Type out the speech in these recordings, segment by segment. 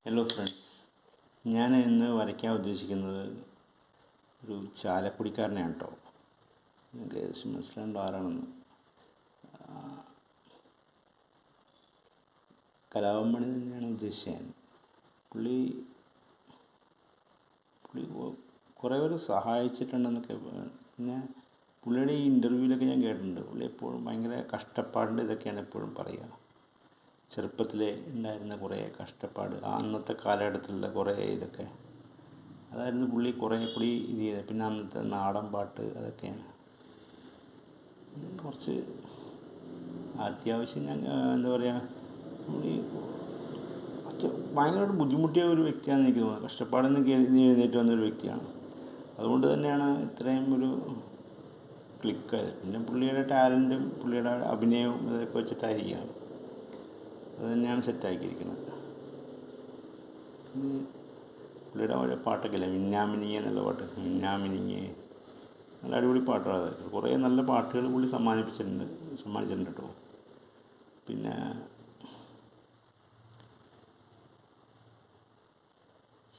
Hello friends, ഞാൻ ഇന്ന് വരയ്ക്കാൻ ഉദ്ദേശിക്കുന്നത് ഒരു ചാലക്കുടിക്കാരനെയാണ് കേട്ടോ. നിങ്ങൾക്ക് ഏകദേശം മനസ്സിലാണ്ടോ ആരാണെന്ന്. കലാഭവൻ മണി തന്നെയാണ് ഉദ്ദേശിച്ചത്. പുള്ളി കുറേ പേര് സഹായിച്ചിട്ടുണ്ടെന്നൊക്കെ. പിന്നെ പുള്ളിയുടെ ഈ ഇൻ്റർവ്യൂവിലൊക്കെ ഞാൻ കേട്ടിട്ടുണ്ട്. പുള്ളി എപ്പോഴും ഭയങ്കര കഷ്ടപ്പാടിൻ്റെ ഇതൊക്കെയാണ് എപ്പോഴും പറയുക. ചെറുപ്പത്തിലെ ഉണ്ടായിരുന്ന കുറേ കഷ്ടപ്പാട്, അന്നത്തെ കാലഘട്ടത്തിലുള്ള കുറേ ഇതൊക്കെ അതായിരുന്നു പുള്ളി കുറേ കൂടി ഇത് ചെയ്തത്. പിന്നെ അന്നത്തെ നാടൻ പാട്ട് അതൊക്കെയാണ് കുറച്ച് അത്യാവശ്യം. ഞാൻ എന്താ പറയുക, പുള്ളി ഭയങ്കരമായിട്ട് ബുദ്ധിമുട്ടിയ ഒരു വ്യക്തിയാണെന്ന് എനിക്ക് തോന്നുന്നത്. കഷ്ടപ്പാടെന്നൊക്കെ എഴുന്നേറ്റ് വന്നൊരു വ്യക്തിയാണ്. അതുകൊണ്ട് തന്നെയാണ് ഇത്രയും ഒരു ക്ലിക്കായത്. പിന്നെ പുള്ളിയുടെ ടാലൻറ്റും പുള്ളിയുടെ അഭിനയവും ഇതൊക്കെ വെച്ചിട്ടായിരിക്കാം അത് തന്നെയാണ് സെറ്റാക്കിയിരിക്കുന്നത്. പുള്ളിയുടെ ഓരോ പാട്ടൊക്കെ ഇല്ലേ, മിന്നാമിനിങ്ങ എന്നുള്ള പാട്ട്, മിന്നാമിനിങ്ങ നല്ല അടിപൊളി പാട്ടുകളാണ് അതൊക്കെ. കുറേ നല്ല പാട്ടുകൾ പുള്ളി സമ്മാനിച്ചിട്ടുണ്ട് കേട്ടോ. പിന്നെ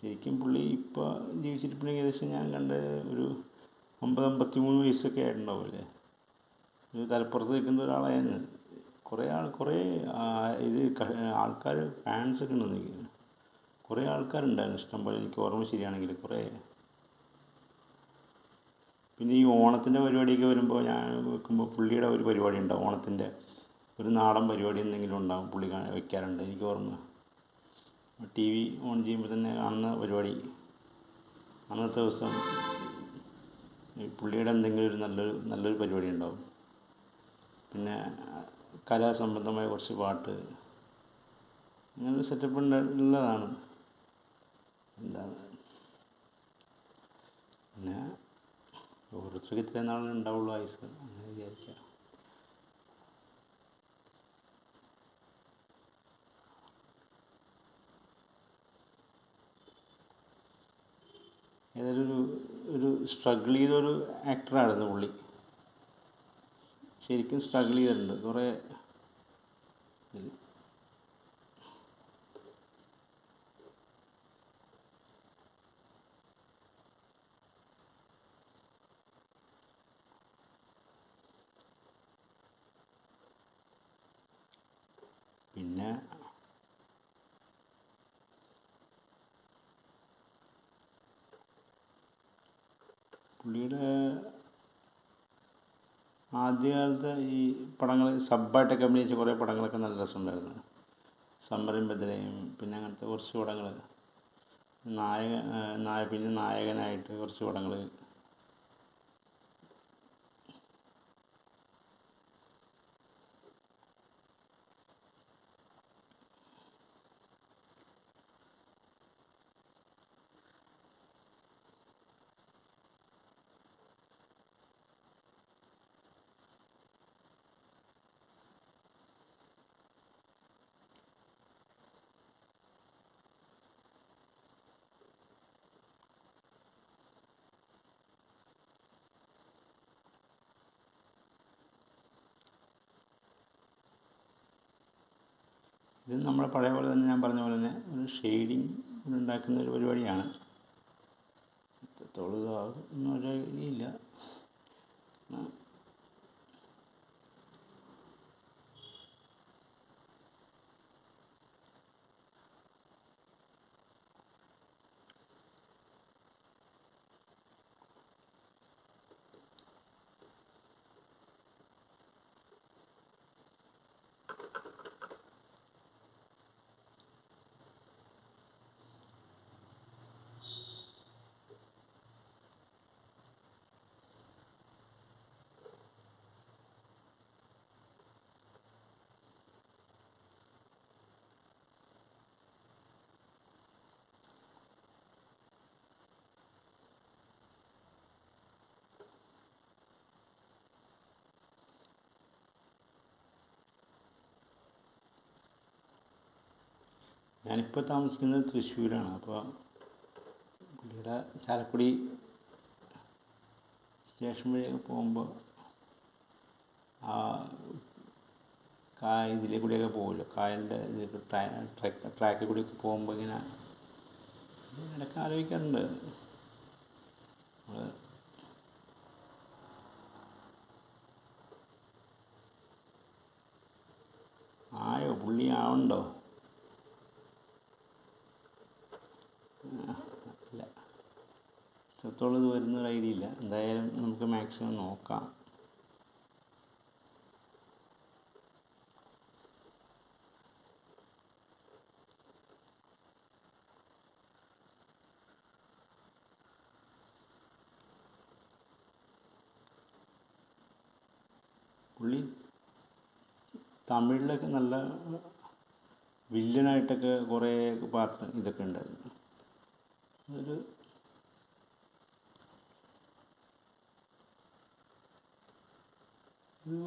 ശരിക്കും പുള്ളി ഇപ്പോൾ ജീവിച്ചിരിപ്പുണ്ടെങ്കിൽ ഏകദേശം ഞാൻ കണ്ട ഒരു 53 വയസ്സൊക്കെ ആയിട്ടുണ്ടാവില്ലേ. ഒരു തലപ്പുറത്ത് നിൽക്കുന്ന ഒരാളായിരുന്നു. കുറേ ആൾക്കാർ ഫാൻസൊക്കെ ഉണ്ടെന്ന്, കുറേ ആൾക്കാരുണ്ടായിരുന്നു ഇഷ്ടംപോലെ. എനിക്ക് ഓർമ്മ ശരിയാണെങ്കിൽ കുറേ. പിന്നെ ഈ ഓണത്തിൻ്റെ പരിപാടിയൊക്കെ വരുമ്പോൾ ഞാൻ വെക്കുമ്പോൾ പുള്ളിയുടെ ഒരു പരിപാടി ഉണ്ടാവും. ഓണത്തിൻ്റെ ഒരു നാടൻ പരിപാടി എന്തെങ്കിലും ഉണ്ടാകും, പുള്ളി വയ്ക്കാറുണ്ട്. എനിക്ക് ഓർമ്മ ടി വി ഓൺ ചെയ്യുമ്പോൾ തന്നെ കാണുന്ന പരിപാടി. അന്നത്തെ ദിവസം പുള്ളിയുടെ എന്തെങ്കിലും ഒരു നല്ലൊരു പരിപാടി ഉണ്ടാവും. പിന്നെ കലാസംബന്ധമായ കുറച്ച് പാട്ട്, അങ്ങനൊരു സെറ്റപ്പ് ഉള്ളതാണ്. എന്താണ് പിന്നെ ഓരോരുത്തർക്ക് ഇത്രയും നാളെ ഉണ്ടാവുള്ളൂ ആയുസ്, അങ്ങനെ വിചാരിക്കുക. ഏതായാലും ഒരു സ്ട്രഗിൾ ചെയ്തൊരു ആക്ടറായിരുന്നു പുള്ളി. ശരിക്കും സ്ട്രഗിൾ ചെയ്തിട്ടുണ്ട് കുറേ. പിന്നെ പുള്ളിയുടെ ആദ്യകാലത്തെ ഈ പടങ്ങൾ സബ്ബായിട്ടൊക്കെ അഭിനയിച്ച കുറേ പടങ്ങളൊക്കെ നല്ല രസമുണ്ടായിരുന്നു. സംരംഭത്തിലെയും പിന്നെ അങ്ങനത്തെ കുറച്ച് പടങ്ങൾ, പിന്നെ നായകനായിട്ട് കുറച്ച് പടങ്ങൾ. ഇത് നമ്മളെ പഴയ പോലെ തന്നെ, ഞാൻ പറഞ്ഞ പോലെ തന്നെ ഒരു ഷെയ്ഡിങ് ഉണ്ടാക്കുന്ന ഒരു പരിപാടിയാണ്. എത്രത്തോളം ഇതാകും എന്നൊരു ഐഡിയയില്ല. ഞാനിപ്പോൾ താമസിക്കുന്നത് തൃശ്ശൂരാണ്. അപ്പോൾ പുള്ളിയുടെ ചാലക്കുടി സ്റ്റേഷൻ വഴിയൊക്കെ പോകുമ്പോൾ ആ ഇതിലെ കൂടിയൊക്കെ പോകുമല്ലോ, കായലിൻ്റെ ഇതിൽ ട്രാക്കിൽ കൂടിയൊക്കെ പോകുമ്പോൾ ഇങ്ങനെ ഇടയ്ക്ക് ആലോചിക്കാറുണ്ട് നമ്മൾ. ആയോ പുള്ളി ആവണ്ടോ? ഇല്ല, എത്രത്തോളം ഇത് വരുന്നൊരു ഐഡിയ ഇല്ല. എന്തായാലും നമുക്ക് മാക്സിമം നോക്കാം. പുള്ളി തമിഴിലൊക്കെ നല്ല വില്ലനായിട്ടൊക്കെ കുറേ പാത്രം ഇതൊക്കെ ഉണ്ടായിരുന്നു. അതൊരു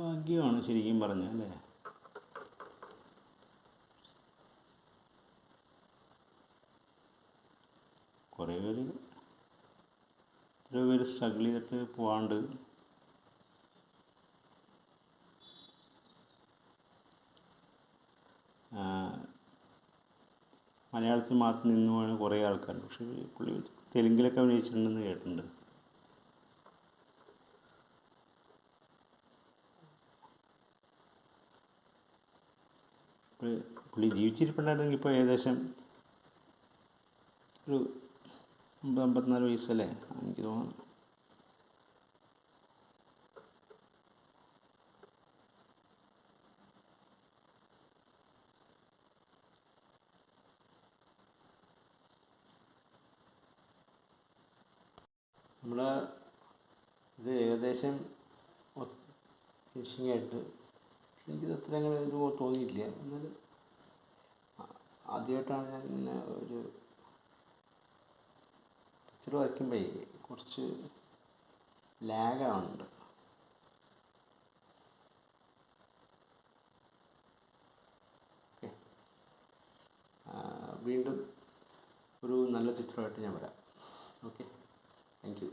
ഭാഗ്യമാണ് ശരിക്കും പറഞ്ഞാൽ, അല്ലേ? കുറേ പേര് എത്രയോ പേര് സ്ട്രഗിൾ ചെയ്തിട്ട് പോകാണ്ട്. മലയാളത്തിൽ മാത്രം നിന്ന് പോകാൻ കുറേ ആൾക്കാരുണ്ട്. പക്ഷേ പുള്ളി തെലുങ്കിലൊക്കെ അഭിനയിച്ചിട്ടുണ്ടെന്ന് കേട്ടിട്ടുണ്ട്. പുള്ളി ജീവിച്ചിരിപ്പുണ്ടായിരുന്നെങ്കിൽ ഇപ്പോൾ ഏകദേശം ഒരു 54 വയസ്സല്ലേ എനിക്ക് തോന്നുന്നു. നമ്മുടെ ഇത് ഏകദേശം ഫിനിഷിംഗ് ആയിട്ട്, എനിക്കിത് അത്ര അങ്ങനെ ഇത് തോന്നിയിട്ടില്ല. എന്നാൽ ആദ്യമായിട്ടാണ് ഞാൻ ഇങ്ങനെ ഒരു പിക്ചർ വരയ്ക്കുമ്പോഴേ കുറച്ച് ലാഗാവുന്നുണ്ട്. ഓക്കെ, വീണ്ടും ഒരു നല്ല ചിത്രമായിട്ട് ഞാൻ വരാം. Okay, thank you.